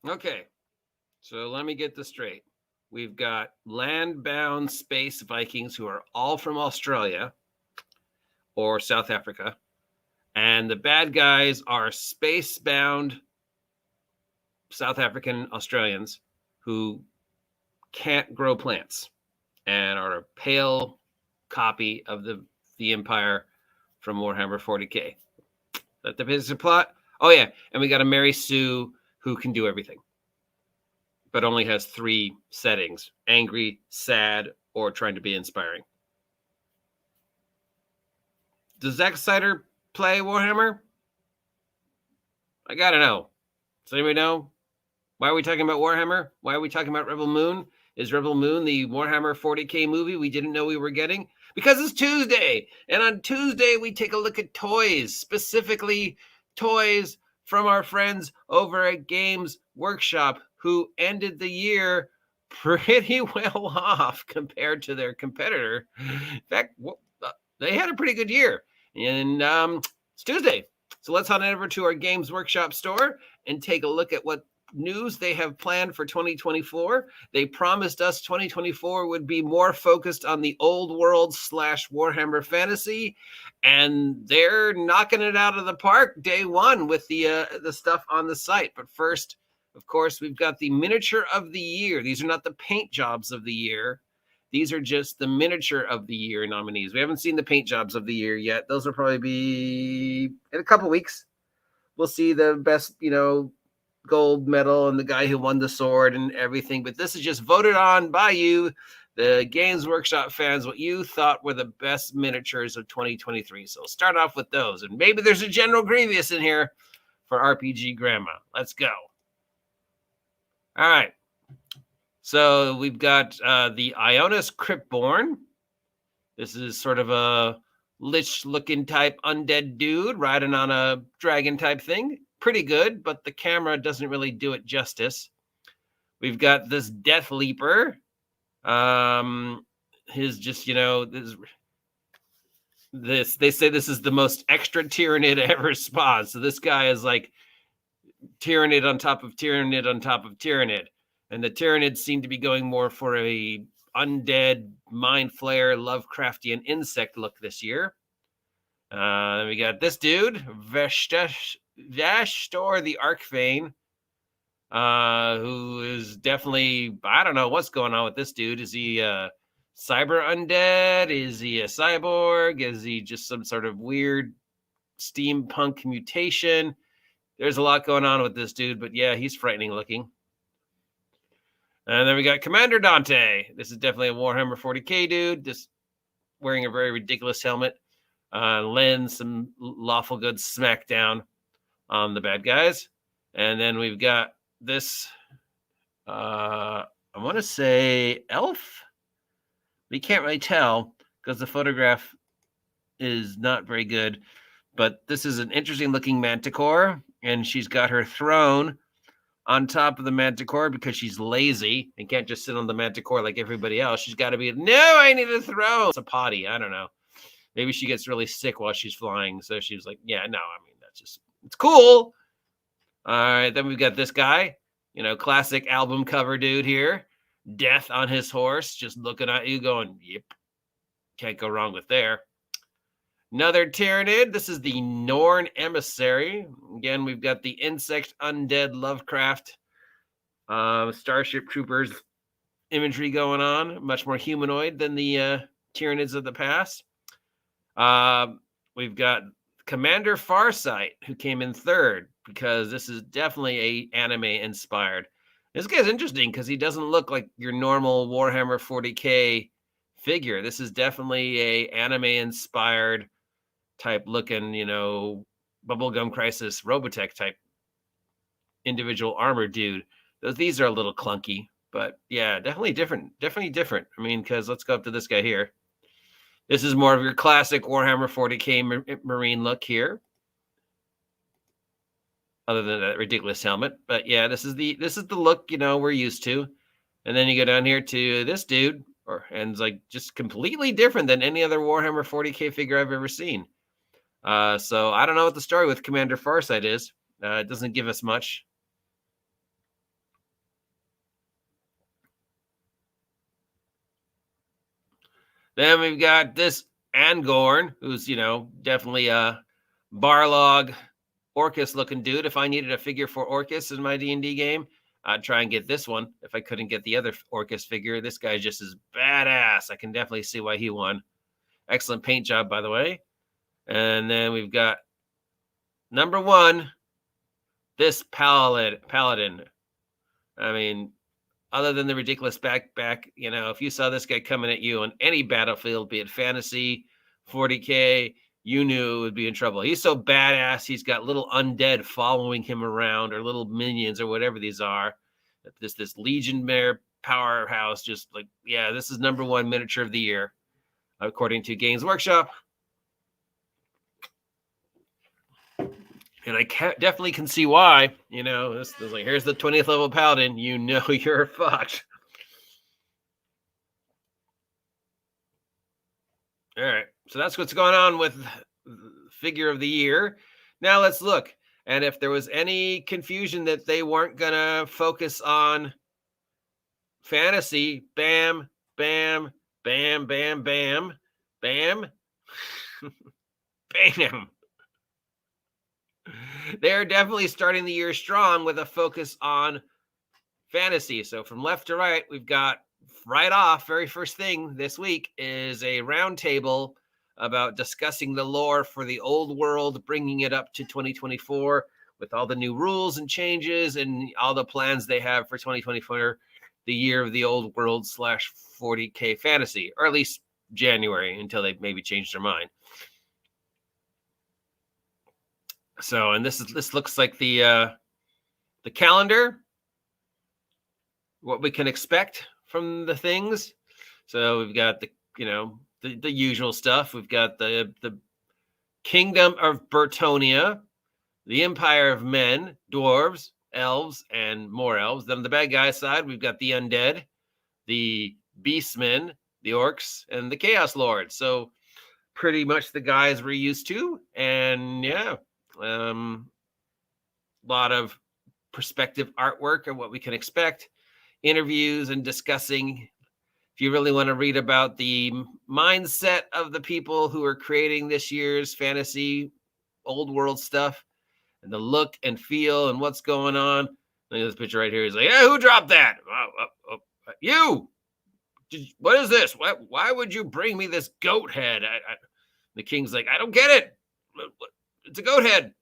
Okay, so let me get this straight. We've got land-bound space Vikings who are all from Australia or South Africa, and the bad guys are space-bound South African Australians who can't grow plants and are a pale copy of the Empire from Warhammer 40K. That the basic plot. Oh yeah, and we got a Mary Sue who can do everything, but only has 3 settings: angry, sad, or trying to be inspiring. Does Zack Snyder play Warhammer? I gotta know. Does anybody know? Why are we talking about Warhammer? Why are we talking about Rebel Moon? Is Rebel Moon the Warhammer 40K movie we didn't know we were getting? Because it's Tuesday, and on Tuesday we take a look at toys, specifically toys from our friends over at Games Workshop, who ended the year pretty well off compared to their competitor. In fact, they had a pretty good year, and it's Tuesday. So let's head over to our Games Workshop store and take a look at what news they have planned for 2024. They promised us 2024 would be more focused on the old world / Warhammer fantasy, and they're knocking it out of the park day one with the stuff on the site. But first, of course, we've got the miniature of the year. These are not the paint jobs of the year. These are just the miniature of the year nominees. We haven't seen the paint jobs of the year yet. Those will probably be in a couple weeks. We'll see the best, gold medal and the guy who won the sword and everything. But this is just voted on by you, the Games Workshop fans, what you thought were the best miniatures of 2023. So start off with those. And maybe there's a General Grievous in here for RPG Grandma. Let's go. All right. So we've got the Ionis Cryptborn. This is sort of a lich-looking type undead dude riding on a dragon type thing. Pretty good, but the camera doesn't really do it justice. We've got this Death Leaper. His just, this, they say this is the most extra Tyranid ever spawned. So this guy is like Tyranid on top of Tyranid on top of Tyranid. And the Tyranids seem to be going more for a undead, mind flayer, Lovecraftian insect look this year. Then we got this dude, Vashtor the Archfane, who is definitely, I don't know what's going on with this dude. Is he a cyber undead? Is he a cyborg? Is he just some sort of weird steampunk mutation? There's a lot going on with this dude, but yeah, he's frightening looking. And then we got Commander Dante. This is definitely a Warhammer 40K dude, just wearing a very ridiculous helmet. Lens, some lawful good smackdown on the bad guys. And then we've got this, I want to say elf. We can't really tell because the photograph is not very good. But this is an interesting looking manticore, and she's got her throne on top of the manticore because she's lazy and can't just sit on the manticore like everybody else. She's got to be, no, I need a throne. It's a potty. I don't know. Maybe she gets really sick while she's flying. So she's like, yeah, no, I mean, that's just, it's cool. All right. Then we've got this guy, classic album cover dude here. Death on his horse, just looking at you going, yep. Can't go wrong with there. Another Tyranid. This is the Norn Emissary. Again, we've got the insect undead Lovecraft Starship Troopers imagery going on. Much more humanoid than the Tyranids of the past. We've got Commander Farsight, who came in third because this is definitely a anime inspired. This guy's interesting because he doesn't look like your normal Warhammer 40K figure. This is definitely a anime inspired type looking, Bubblegum Crisis Robotech type individual armor dude. These are a little clunky, but yeah, definitely different. I mean, because let's go up to this guy here. This is more of your classic Warhammer 40K Marine look here. Other than that ridiculous helmet. But yeah, this is the look, we're used to. And then you go down here to this dude, and it's like just completely different than any other Warhammer 40K figure I've ever seen. So I don't know what the story with Commander Farsight is. It doesn't give us much. Then we've got this Angorn, who's, definitely a Barlog Orcus looking dude. If I needed a figure for Orcus in my D&D game, I'd try and get this one. If I couldn't get the other Orcus figure, this guy just is badass. I can definitely see why he won. Excellent paint job, by the way. And then we've got number 1, this Paladin. I mean, other than the ridiculous backpack, if you saw this guy coming at you on any battlefield, be it fantasy, 40K, you knew it would be in trouble. He's so badass. He's got little undead following him around, or little minions, or whatever these are. This Legion Mare powerhouse, just like, yeah, this is number 1 miniature of the year, according to Games Workshop. And I definitely can see why. This is like, here's the 20th level Paladin. You're fucked. All right. So that's what's going on with figure of the year. Now let's look. And if there was any confusion that they weren't going to focus on fantasy, bam, bam, bam, bam, bam, bam, bam. They're definitely starting the year strong with a focus on fantasy. So from left to right, we've got right off, very first thing this week is a roundtable about discussing the lore for the old world, bringing it up to 2024 with all the new rules and changes and all the plans they have for 2024, the year of the old world / 40K fantasy, or at least January, until they maybe change their mind. So, and this looks like the calendar, what we can expect from the things. So we've got the usual stuff. We've got the Kingdom of Bertonia, the Empire of Men, Dwarves, Elves, and more Elves. Then on the bad guy side, we've got the Undead, the Beastmen, the Orcs, and the Chaos Lords. So pretty much the guys we're used to. And yeah, a lot of perspective artwork and what we can expect, interviews and discussing. If you really want to read about the mindset of the people who are creating this year's fantasy old world stuff and the look and feel and what's going on, look at this picture right here. He's like, "Yeah, who dropped that? You. What is this? Why would you bring me this goat head?" The king's like, "I don't get it. It's a goat head."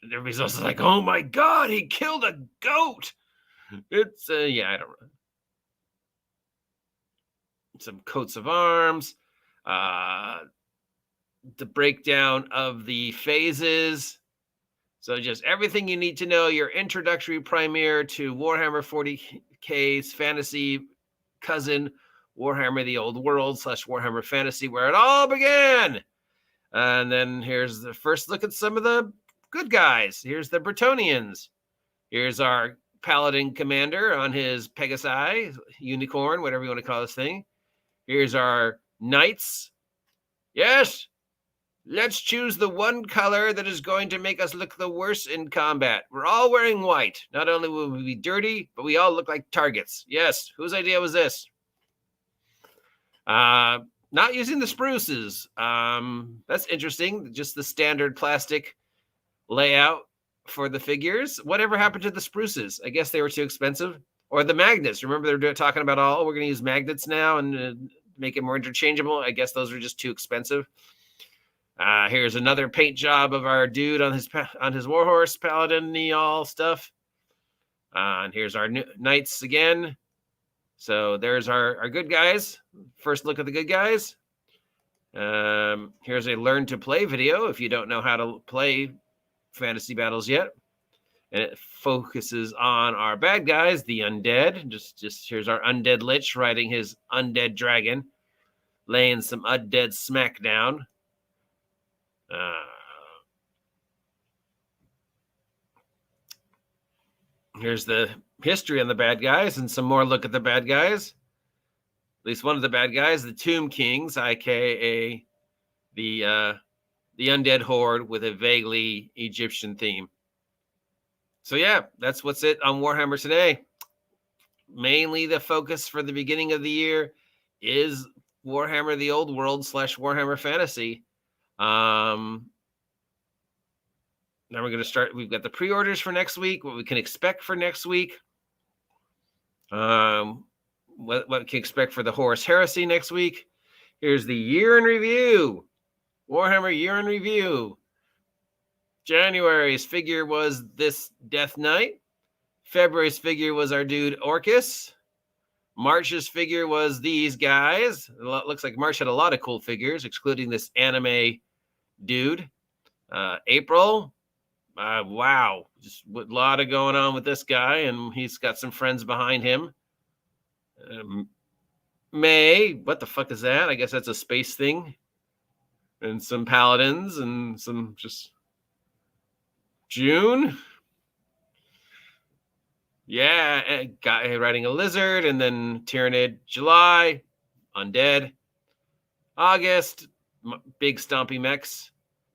And everybody's also like, "Oh my God, he killed a goat." It's, yeah, I don't know. Some coats of arms, the breakdown of the phases. So just everything you need to know, your introductory primer to Warhammer 40K's fantasy cousin, Warhammer the Old World / Warhammer Fantasy, where it all began. And then here's the first look at some of the good guys. Here's the Bretonnians. Here's our Paladin commander on his Pegasi, unicorn, whatever you want to call this thing. Here's our knights. Yes, let's choose the one color that is going to make us look the worst in combat. We're all wearing white. Not only will we be dirty, but we all look like targets. Yes, whose idea was this? Not using the spruces. That's interesting. Just the standard plastic layout for the figures. Whatever happened to the spruces? I guess they were too expensive. Or the magnets. Remember they were talking about, we're going to use magnets now and make it more interchangeable. I guess those are just too expensive. Here's another paint job of our dude on his warhorse, paladin-y all stuff. And here's our knights again. So there's our good guys. First look at the good guys. Here's a learn to play video if you don't know how to play fantasy battles yet. And it focuses on our bad guys, the undead. Just here's our undead lich riding his undead dragon, laying some undead smackdown. Here's the history on the bad guys and some more look at the bad guys. At least one of the bad guys, the Tomb Kings, aka the undead horde with a vaguely Egyptian theme. So yeah, that's what's it on Warhammer today. Mainly the focus for the beginning of the year is Warhammer the Old World / Warhammer Fantasy. Now we're going to start. We've got the pre-orders for next week, what we can expect for next week. What we can expect for the Horus Heresy next week. Here's the year in review. Warhammer year in review. January's figure was this Death Knight. February's figure was our dude Orcus. March's figure was these guys. It looks like March had a lot of cool figures, excluding this anime dude. April, wow, just a lot of going on with this guy, and he's got some friends behind him. May, what the fuck is that? I guess that's a space thing. And some paladins and some just June. Yeah, a guy riding a lizard, and then Tyrannid. July, undead. August, big stompy mechs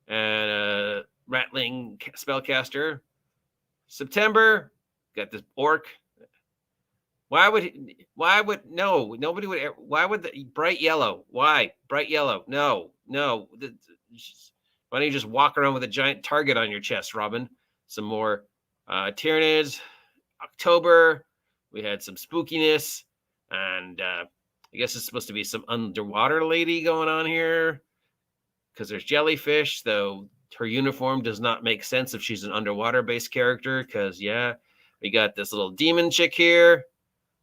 and a rattling spellcaster. September, got this orc. Nobody would, why would the bright yellow? Why bright yellow? No. Why don't you just walk around with a giant target on your chest, Robin? Some more Tyranids. October, we had some spookiness, and I guess it's supposed to be some underwater lady going on here because there's jellyfish, though her uniform does not make sense if she's an underwater-based character because, yeah, we got this little demon chick here.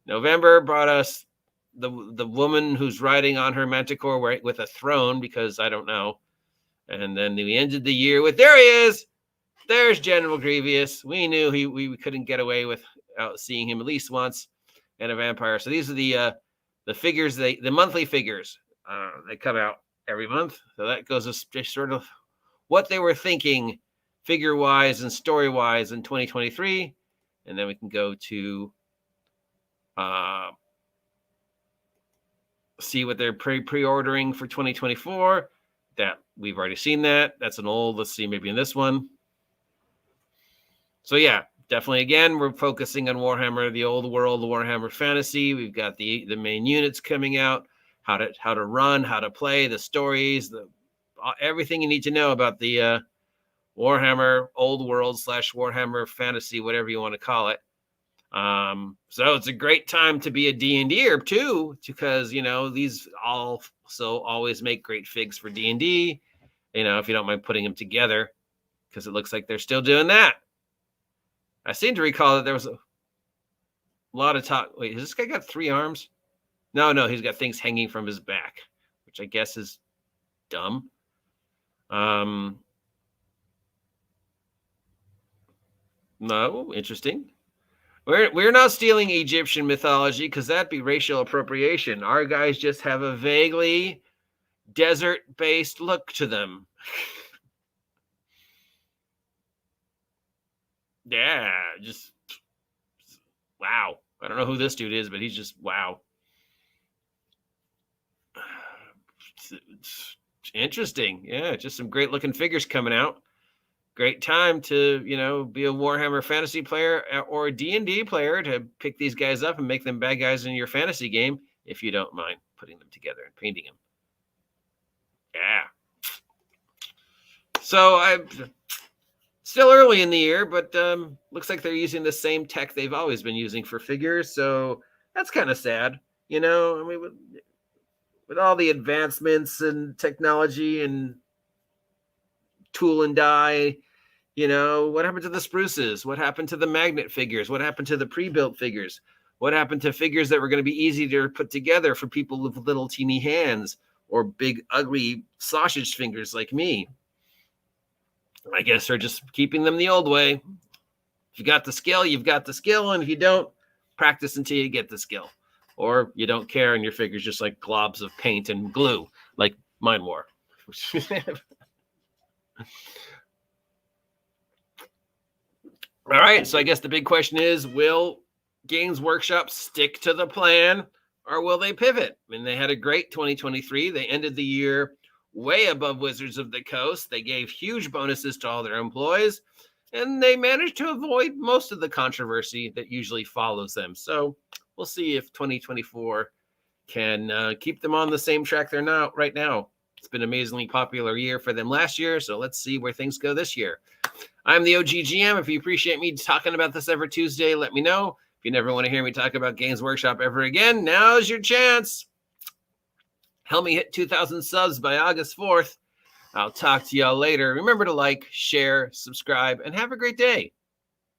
November brought us the woman who's riding on her manticore with a throne because I don't know. And then we ended the year with, there he is. There's General Grievous. We knew we couldn't get away without seeing him at least once, and a vampire. So these are the figures, the monthly figures. They come out every month. So that goes to sort of what they were thinking figure-wise and story-wise in 2023. And then we can go to see what they're pre-ordering for 2024. That we've already seen that. That's an old, let's see, maybe in this one. So yeah, definitely, again, we're focusing on Warhammer, the Old World, Warhammer Fantasy. We've got the main units coming out, how to run, how to play, the stories, everything you need to know about the Warhammer Old World / Warhammer Fantasy, whatever you want to call it. So it's a great time to be a D&D-er too, because, these also always make great figs for D&D, if you don't mind putting them together, because it looks like they're still doing that. I seem to recall that there was a lot of talk. Wait, has this guy got 3 arms? No, he's got things hanging from his back, which I guess is dumb. No, interesting. We're not stealing Egyptian mythology because that'd be racial appropriation. Our guys just have a vaguely desert-based look to them. Yeah, just wow. I don't know who this dude is, but he's just wow. It's interesting. Yeah, just some great looking figures coming out. Great time to, be a Warhammer fantasy player or a D&D player to pick these guys up and make them bad guys in your fantasy game if you don't mind putting them together and painting them. Yeah. So I'm still early in the year, but looks like they're using the same tech they've always been using for figures. So that's kind of sad, I mean, with all the advancements and technology and tool and die, what happened to the spruces? What happened to the magnet figures? What happened to the pre-built figures? What happened to figures that were going to be easy to put together for people with little teeny hands or big, ugly sausage fingers like me? I guess they're just keeping them the old way. If you got the skill, you've got the skill. And if you don't, practice until you get the skill. Or you don't care and your figure's just like globs of paint and glue, like mine were. All right, so I guess the big question is, will Games Workshop stick to the plan or will they pivot? I mean, they had a great 2023. They ended the year way above Wizards of the Coast. They gave huge bonuses to all their employees, and they managed to avoid most of the controversy that usually follows them. So we'll see if 2024 can keep them on the same track they're now right now. It's been an amazingly popular year for them last year, so let's see where things go this year. I'm the OGGM. If you appreciate me talking about this every Tuesday, let me know. If you never want to hear me talk about Games Workshop ever again, now's your chance. Help me hit 2,000 subs by August 4th. I'll talk to y'all later. Remember to like, share, subscribe, and have a great day.